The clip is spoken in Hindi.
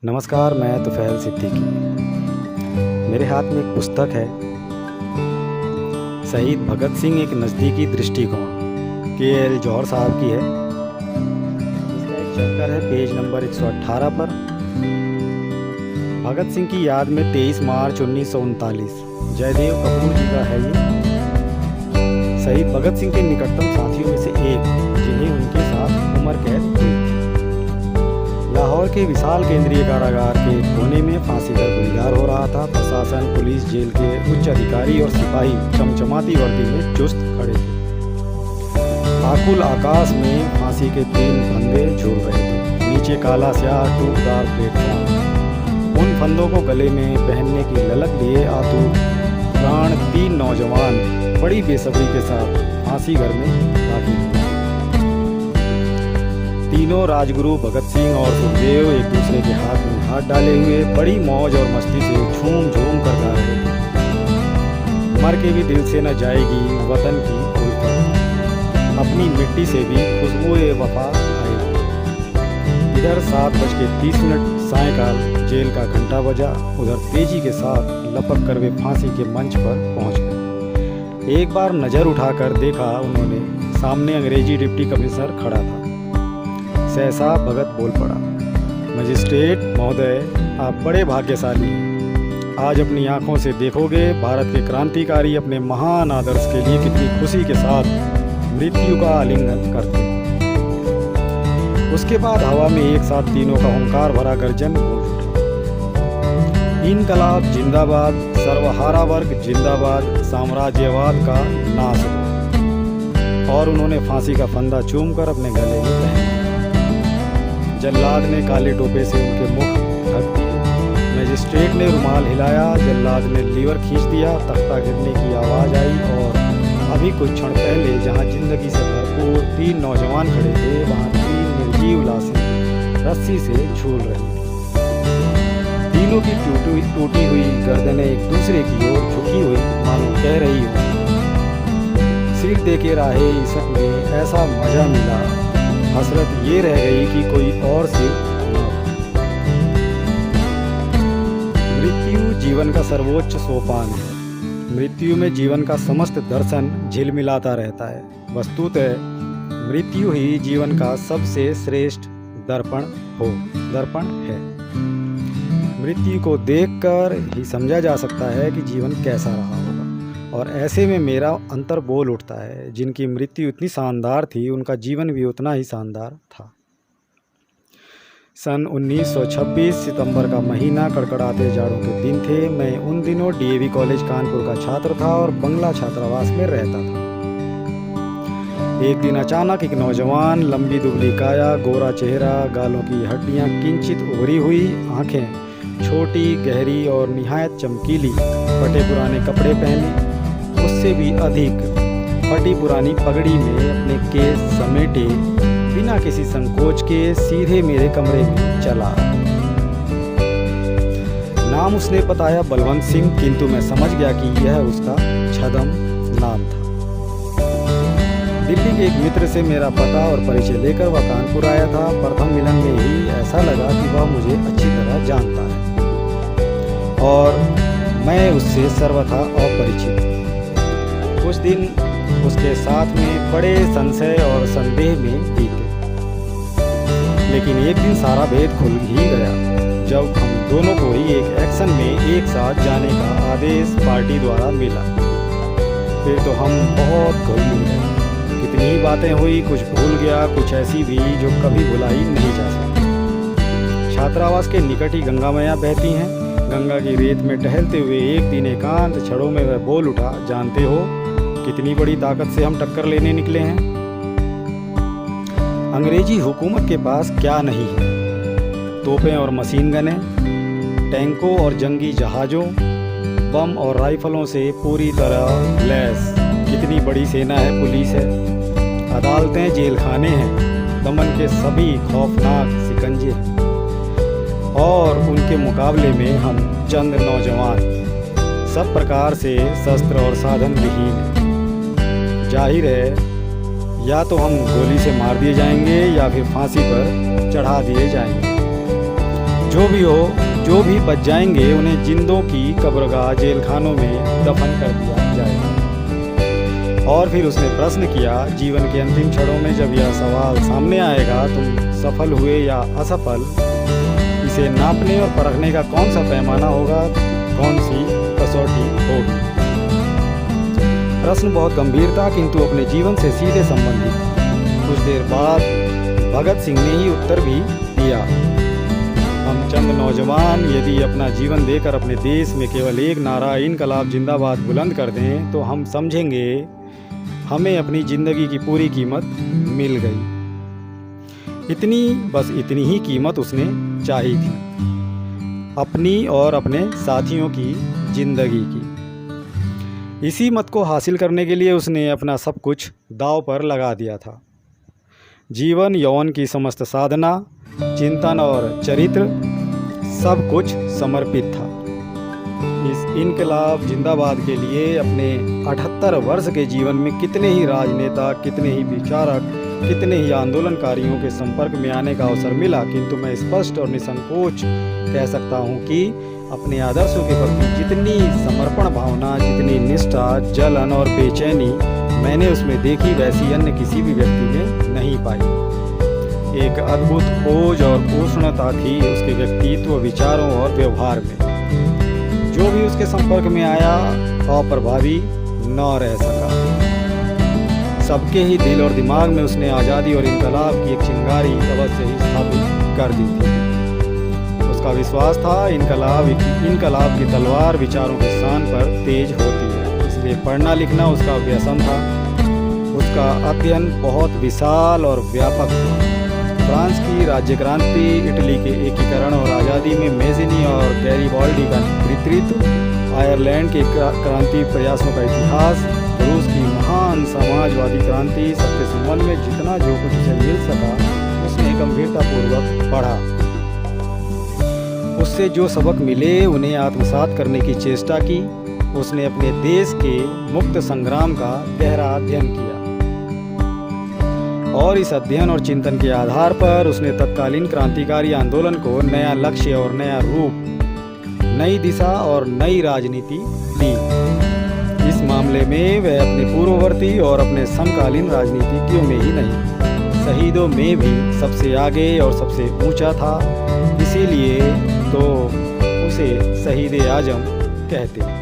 नमस्कार, मैं तुफैल सिद्दीकी। मेरे हाथ में एक पुस्तक है, शहीद भगत सिंह एक नज़दीकी दृष्टिकोण, के.एल. जौहर साहब की है। इसका एक चैप्टर है पेज नंबर 118 पर। भगत सिंह की याद में 23 मार्च 1939 जयदेव कपूर जी का है ये। शहीद भगत सिंह के निकटतम साथियों में से एक, जिन्हें उनके साथ उम्र कैद हुई। लाहौर के विशाल केंद्रीय कारागार के कोने में फांसी का गुलजार हो रहा था। प्रशासन, पुलिस, जेल के उच्च अधिकारी और सिपाही चमचमाती वर्दी में चुस्त खड़े थे। आकुल आकाश में फांसी के 3 फंदे झूल रहे थे। नीचे काला स्याह टूटदार प्लेटफॉर्म। उन फंदों को गले में पहनने की ललक लिए आतुर प्राण 3 नौजवान बड़ी बेसब्री के साथ फांसी घर में दाखिल हुए। तीनों राजगुरु भगत सिंह और सुखदेव एक दूसरे के हाथ में हाथ डाले हुए बड़ी मौज और मस्ती से झूम झूम कर गा रहे थे। मर के भी दिल से न जाएगी वतन की उल्फत, अपनी मिट्टी से भी खुशबुए वफा आएगी। इधर 7:30 सायंकाल जेल का घंटा बजा। उधर तेजी के साथ लपक कर वे फांसी के मंच पर पहुंच गए। एक बार नज़र उठाकर देखा उन्होंने, सामने अंग्रेजी डिप्टी कमिश्नर खड़ा था। सहसा भगत बोल पड़ा, मजिस्ट्रेट महोदय, आप बड़े भाग्यशाली हैं। आज अपनी आंखों से देखोगे भारत के क्रांतिकारी अपने महान आदर्श के लिए कितनी खुशी के साथ मृत्यु का आलिंगन करते हैं। उसके बाद हवा में एक साथ तीनों का हुंकार भरा गर्जन गूंज उठा, इनकलाब जिंदाबाद, सर्वहारा वर्ग जिंदाबाद, साम्राज्यवाद का नाश हो। और उन्होंने फांसी का फंदा चूमकर अपने गले में पहना। जल्लाद ने काले टोपे से उनके मुख ढक दिए। मजिस्ट्रेट ने रुमाल हिलाया, जल्लाद ने लीवर खींच दिया। तख्ता गिरने की आवाज़ आई और अभी कुछ क्षण पहले जहां जिंदगी से भरपूर 3 नौजवान खड़े थे, वहां 3 निर्जीव लाशें रस्सी से झूल रही थी। तीनों की टूटी हुई गर्दनें एक दूसरे की ओर झुकी हुई, मानो कह रही हो, सिर दे के राहे इश्क में ऐसा मजा मिला, हसरत ये रह गई कि कोई और सिर न हो। मृत्यु जीवन का सर्वोच्च सोपान है। मृत्यु में जीवन का समस्त दर्शन झिलमिलाता रहता है। वस्तुतः मृत्यु ही जीवन का सबसे श्रेष्ठ दर्पण है। मृत्यु को देखकर ही समझा जा सकता है कि जीवन कैसा रहा होगा। और ऐसे में मेरा अंतर बोल उठता है, जिनकी मृत्यु इतनी शानदार थी, उनका जीवन भी उतना ही शानदार था। सन 1926 सितंबर का महीना, कड़कड़ाते जाड़ों के दिन थे। मैं उन दिनों डीएवी कॉलेज कानपुर का छात्र था और बंगला छात्रावास में रहता था। एक दिन अचानक एक नौजवान, लंबी दुबली काया, गोरा चेहरा, गालों की हड्डियां किंचित उभरी हुई, आंखें छोटी, गहरी और निहायत चमकीली, फटे पुराने कपड़े पहने, उससे भी अधिक फटी पुरानी पगड़ी में अपने केस समेटे, बिना किसी संकोच के सीधे मेरे कमरे में चला। नाम उसने बताया बलवंत सिंह, किंतु मैं समझ गया कि यह उसका छदम नाम था। दिल्ली के एक मित्र से मेरा पता और परिचय लेकर वह कानपुर आया था। प्रथम मिलन में ही ऐसा लगा कि वह मुझे अच्छी तरह जानता है और मैं उससे सर्वथा अपरिचित। कुछ दिन उसके साथ में बड़े संशय और संदेह में बीते, लेकिन एक दिन सारा भेद खुल ही गया जब हम दोनों को ही एक एक्शन में एक साथ जाने का आदेश पार्टी द्वारा मिला। फिर तो हम बहुत घुल मिल गए। कितनी ही बातें हुई, कुछ भूल गया, कुछ ऐसी भी जो कभी भुलाई नहीं जा सकती। छात्रावास के निकट ही गंगा मैया बहती हैं। गंगा की रेत में टहलते हुए एक दिन एकांत क्षणों में वह बोल उठा, जानते हो कितनी बड़ी ताकत से हम टक्कर लेने निकले हैं? अंग्रेजी हुकूमत के पास क्या नहीं है? तोपें और मशीन गनें, टैंकों और जंगी जहाज़ों, बम और राइफलों से पूरी तरह लैस कितनी बड़ी सेना है, पुलिस है, अदालतें, जेल खाने हैं, दमन के सभी खौफनाक शिकंजे हैं। और उनके मुकाबले में हम चंद नौजवान, सब प्रकार से शस्त्र और साधन विहीन हैं। जाहिर है या तो हम गोली से मार दिए जाएंगे या फिर फांसी पर चढ़ा दिए जाएंगे। जो भी हो, जो भी बच जाएंगे उन्हें जिंदों की कब्रगाह जेल खानों में दफन कर दिया जाएगा। और फिर उसने प्रश्न किया, जीवन के अंतिम क्षणों में जब यह सवाल सामने आएगा, तुम सफल हुए या असफल, इसे नापने और परखने का कौन सा पैमाना होगा, कौन सी कसौटी होगी? प्रश्न बहुत गंभीर था, किंतु अपने जीवन से सीधे संबंधित। कुछ देर बाद भगत सिंह ने ही उत्तर भी दिया। हम चंद नौजवान यदि अपना जीवन देकर अपने देश में केवल एक नारा इनकलाब जिंदाबाद बुलंद कर दें तो हम समझेंगे हमें अपनी ज़िंदगी की पूरी कीमत मिल गई। बस इतनी ही कीमत उसने चाही थी, अपनी और अपने साथियों की ज़िंदगी की। इसी मत को हासिल करने के लिए उसने अपना सब कुछ दांव पर लगा दिया था। जीवन यौवन की समस्त साधना, चिंतन और चरित्र सब कुछ समर्पित था। इस इनकलाब जिंदाबाद के लिए अपने 78 वर्ष के जीवन में कितने ही राजनेता, कितने ही विचारक, कितने ही आंदोलनकारियों के संपर्क में आने का अवसर मिला, किंतु मैं स्पष्ट और निसंकोच कह सकता हूँ कि अपने आदर्शों के प्रति जितनी समर्पण भावना, जितनी निष्ठा, जलन और बेचैनी मैंने उसमें देखी, वैसी अन्य किसी भी व्यक्ति में नहीं पाई। एक अद्भुत खोज और उष्णता थी उसके व्यक्तित्व, विचारों और व्यवहार में। जो भी उसके संपर्क में आया अप्रभावी न रह सका। सबके ही दिल और दिमाग में उसने आज़ादी और इनकलाब की एक चिंगारी अवश्य ही स्थापित कर दी थी। उसका विश्वास था इनकलाब की तलवार विचारों के स्थान पर तेज होती है, इसलिए पढ़ना लिखना उसका व्यसन था। उसका अध्ययन बहुत विशाल और व्यापक था। फ्रांस की राज्य क्रांति, इटली के एकीकरण और आज़ादी में मेज़िनी और गैरिबाल्डी का नेतृत्व, आयरलैंड के क्रांति प्रयासों का इतिहास, रूस की महान समाजवादी क्रांति, सबके संबंध में जितना जो कुछ उसे मिल सका उसने गंभीरतापूर्वक पढ़ा। उससे जो सबक मिले उन्हें आत्मसात करने की चेष्टा की। उसने अपने देश के मुक्त संग्राम का गहरा अध्ययन किया और इस अध्ययन और चिंतन के आधार पर उसने तत्कालीन क्रांतिकारी आंदोलन को नया लक्ष्य और नया रूप, नई दिशा और नई राजनीति दी। इस मामले में वह अपने पूर्ववर्ती और अपने समकालीन राजनीतिज्ञों में ही नहीं, शहीदों में भी सबसे आगे और सबसे ऊंचा था। इसीलिए तो उसे शहीद-ए-आज़म कहते हैं।